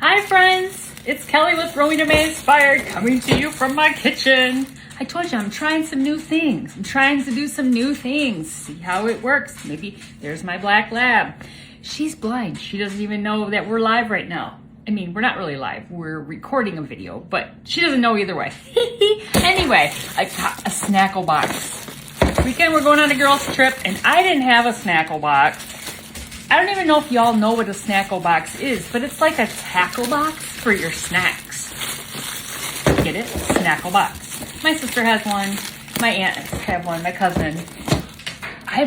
Hi friends, it's Kelly with Rowena May Inspired coming to you from my kitchen. I told you I'm trying some new things. I'm trying to do some new things, see how it works. Maybe there's my black lab. She's blind. She doesn't even know that we're live right now. I mean, we're not really live. We're recording a video, but she doesn't know either way. Anyway, I got a Snackle Box. This weekend we're going on a girls trip and I didn't have a Snackle Box. I don't even know if y'all know what a Snackle Box is, but it's like a tackle box for your snacks. Get it? Snackle Box. My sister has one. My aunt has one. My cousin.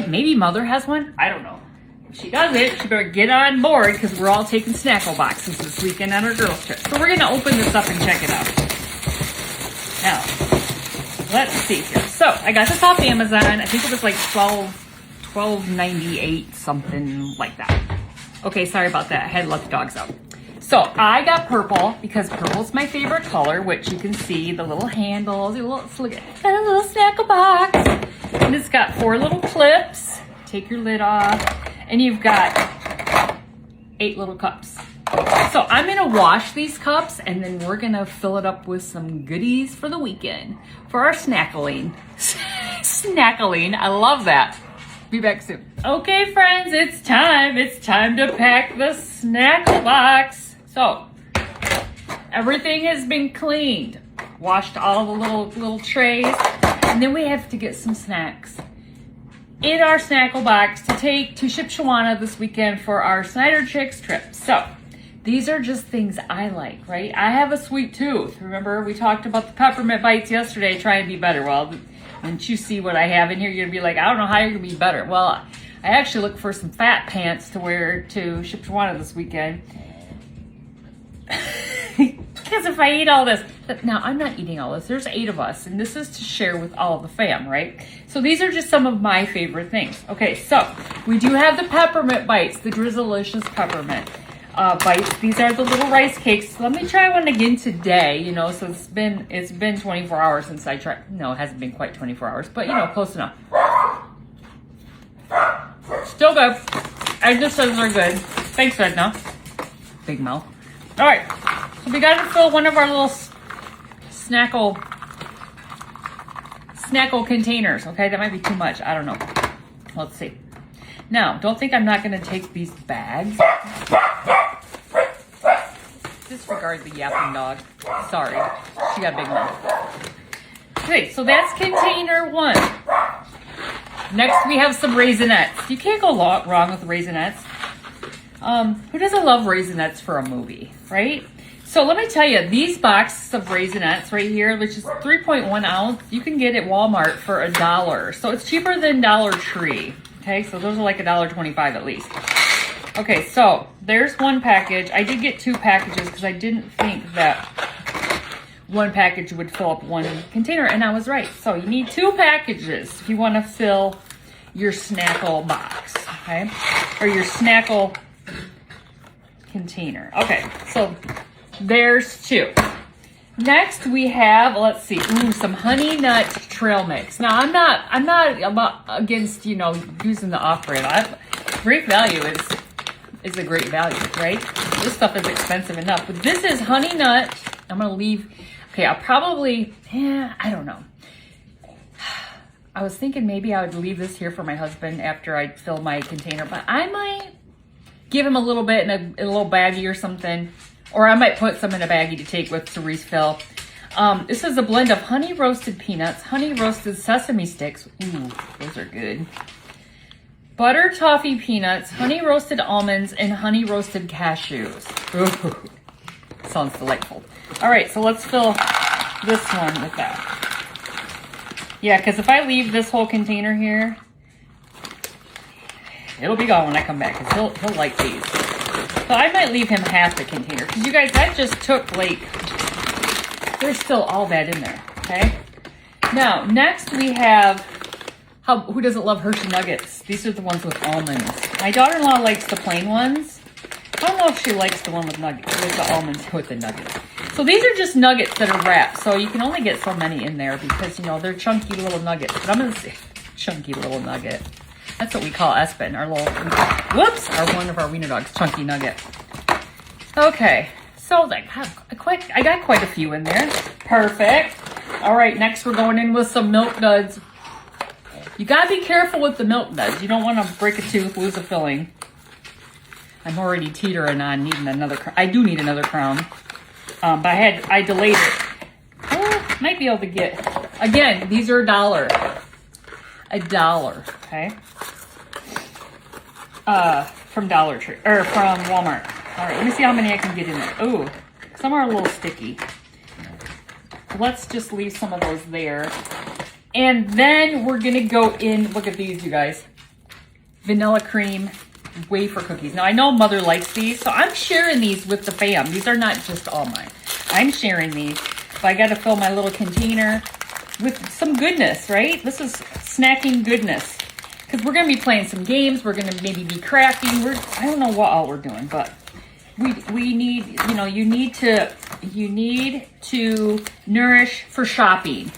Maybe mother has one. I don't know. If she doesn't, she better get on board because we're all taking Snackle Boxes this weekend on our girls trip. So we're going to open this up and check it out. Now, let's see here. So I got this off Amazon. I think it was like $12.98, something like that. Okay, sorry about that. I had to let the dogs out. So I got purple because purple's my favorite color, which you can see the little handles. Look at that, a little Snackle Box. And it's got 4 little clips. Take your lid off. And you've got 8 little cups. So I'm gonna wash these cups and then we're gonna fill it up with some goodies for the weekend. For our snackling. Snackling, I love that. Be back soon. Okay, friends, it's time. It's time to pack the Snackle Box. So, everything has been cleaned. Washed all the little trays. And then we have to get some snacks in our Snackle Box to take to Shipshewana this weekend for our Snyder Chicks trip. So, these are just things I like, right? I have a sweet tooth. Remember, we talked about the peppermint bites yesterday, trying to be better. Well, once you see what I have in here, you're gonna be like, I don't know how you're gonna be better. Well, I actually look for some fat pants to wear to Shipshewana this weekend. Because if I eat all this, now I'm not eating all this. There's 8 of us, and this is to share with all of the fam, right? So these are just some of my favorite things. Okay, so we do have the peppermint bites, the Drizzlicious peppermint bites. These are the little rice cakes. Let me try one again today, you know, so it's been 24 hours since I tried. No, it hasn't been quite 24 hours, but you know, close enough. Still good. I just said they're good. Thanks, Edna. Big mouth. All right, so we got to fill one of our little snackle containers. Okay, that might be too much. I don't know. Let's see. Now, don't think I'm not going to take these bags. Disregard the yapping dog. Sorry, she got a big mouth. Okay, so that's container 1. Next, we have some Raisinets. You can't go wrong with Raisinets. Who doesn't love Raisinets for a movie, right? So let me tell you, these boxes of Raisinets right here, which is 3.1 ounce, you can get at Walmart for $1. So it's cheaper than Dollar Tree. Okay, so those are like $1.25 at least. Okay, so there's one package. I did get 2 packages because I didn't think that one package would fill up one container, and I was right. So you need 2 packages if you want to fill your Snackle Box, okay? Or your Snackle container. Okay, so there's 2. Next we have, let's see, some Honey Nut Trail Mix. Now I'm not against, you know, using the off-brand. Great value is a great value, right? This stuff is expensive enough, but this is Honey Nut. I'm gonna leave. Okay, I'll probably, I don't know. I was thinking maybe I would leave this here for my husband after I fill my container, but I might give him a little bit in a little baggie or something. Or I might put some in a baggie to take with to refill. This is a blend of honey roasted peanuts, honey roasted sesame sticks. Ooh, those are good. Butter toffee peanuts, honey roasted almonds, and honey roasted cashews. Ooh, sounds delightful. All right, so let's fill this one with that. Yeah, because if I leave this whole container here, it'll be gone when I come back because he'll like these. So I might leave him half the container. Because you guys, that just took like, there's still all that in there, okay? Now, next we have, who doesn't love Hershey Nuggets? These are the ones with almonds. My daughter-in-law likes the plain ones. I don't know if she likes the one with nuggets, with the almonds, with the nuggets. So these are just nuggets that are wrapped. So you can only get so many in there because, you know, they're chunky little nuggets. But I'm going to say, chunky little nugget. That's what we call Espen, our little, whoops, one of our wiener dogs, Chunky Nugget. Okay, So I got quite a few in there. Perfect. All right, next we're going in with some Milk Duds. You gotta be careful with the Milk Duds. You don't want to break a tooth, lose a filling. I'm already teetering on needing another crown. I do need another crown. But I delayed it. Oh, might be able to get, again, these are $1. $1, okay? From Dollar Tree, or from Walmart. All right, let me see how many I can get in there. Ooh, some are a little sticky. Let's just leave some of those there. And then we're gonna go in, look at these, you guys. Vanilla cream wafer cookies. Now I know Mother likes these, so I'm sharing these with the fam. These are not just all mine. I'm sharing these. So I gotta fill my little container with some goodness, right? This is snacking goodness. Because we're gonna be playing some games, we're gonna maybe be crafting. I don't know what all we're doing, but we need, you know, you need to nourish for shopping.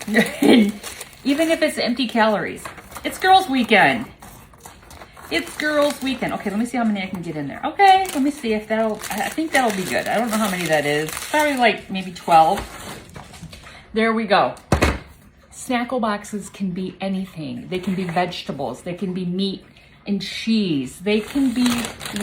Even if it's empty calories. It's girls' weekend. It's girls' weekend. Okay, let me see how many I can get in there. Okay, let me see if I think that'll be good. I don't know how many that is. Probably like maybe 12. There we go. Snackle boxes can be anything. They can be vegetables. They can be meat and cheese. They can be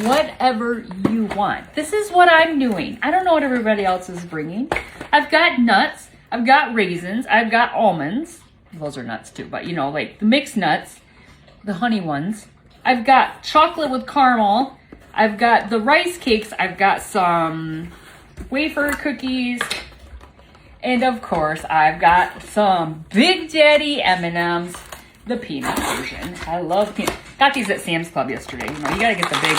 whatever you want. This is what I'm doing. I don't know what everybody else is bringing. I've got nuts. I've got raisins. I've got almonds. Those are nuts too, but you know, like the mixed nuts, the honey ones. I've got chocolate with caramel. I've got the rice cakes. I've got some wafer cookies. And of course, I've got some Big Daddy M&Ms, the peanut version. I love peanut. Got these at Sam's Club yesterday. You know, you gotta get the big,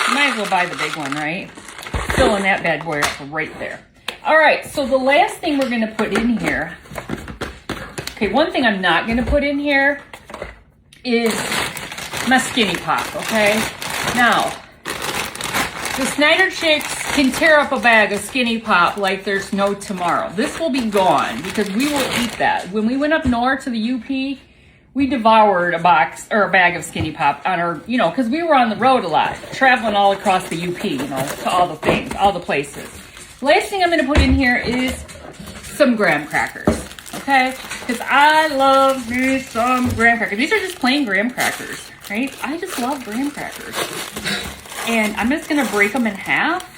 you might as well buy the big one, right? Filling that bad boy up right there. All right, so the last thing we're gonna put in here, okay, one thing I'm not gonna put in here is my Skinny Pop, okay? Now, the Snyder chicks can tear up a bag of Skinny Pop like there's no tomorrow. This will be gone because we will eat that. When we went up north to the UP, we devoured a bag of Skinny Pop on our, you know, because we were on the road a lot, traveling all across the UP, you know, to all the things, all the places. Last thing I'm going to put in here is some graham crackers, okay? Because I love me some graham crackers. These are just plain graham crackers, right? I just love graham crackers. And I'm just going to break them in half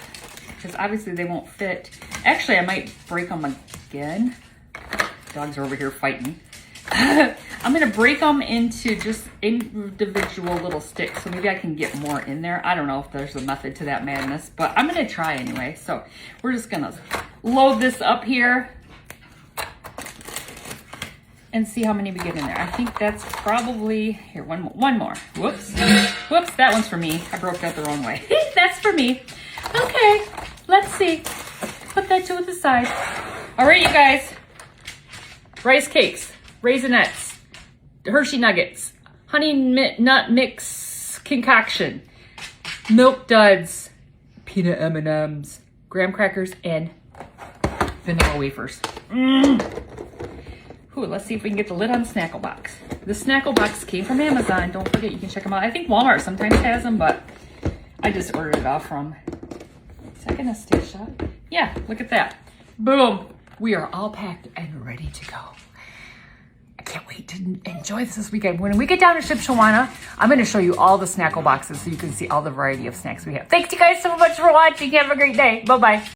because obviously they won't fit. Actually, I might break them again. Dogs are over here fighting. I'm going to break them into just individual little sticks. So maybe I can get more in there. I don't know if there's a method to that madness, but I'm going to try anyway. So we're just going to load this up here and see how many we get in there. I think that's probably, here, one more. Whoops. Whoops, that one's for me. I broke that the wrong way. That's for me. Okay, let's see. Put that to the side. All right, you guys. Rice cakes, Raisinets, Hershey Nuggets, Honey Nut Mix Concoction, Milk Duds, Peanut M&Ms, Graham Crackers, and vanilla wafers. Ooh, let's see if we can get the lid on Snackle Box. The Snackle Box came from Amazon. Don't forget, you can check them out. I think Walmart sometimes has them, but I just ordered it off from. Is that gonna stay shut? Yeah, look at that. Boom. We are all packed and ready to go. I can't wait to enjoy this weekend. When we get down to Shipshawana, I'm going to show you all the Snackle Boxes so you can see all the variety of snacks we have. Thanks you guys so much for watching. Have a great day. Bye-bye.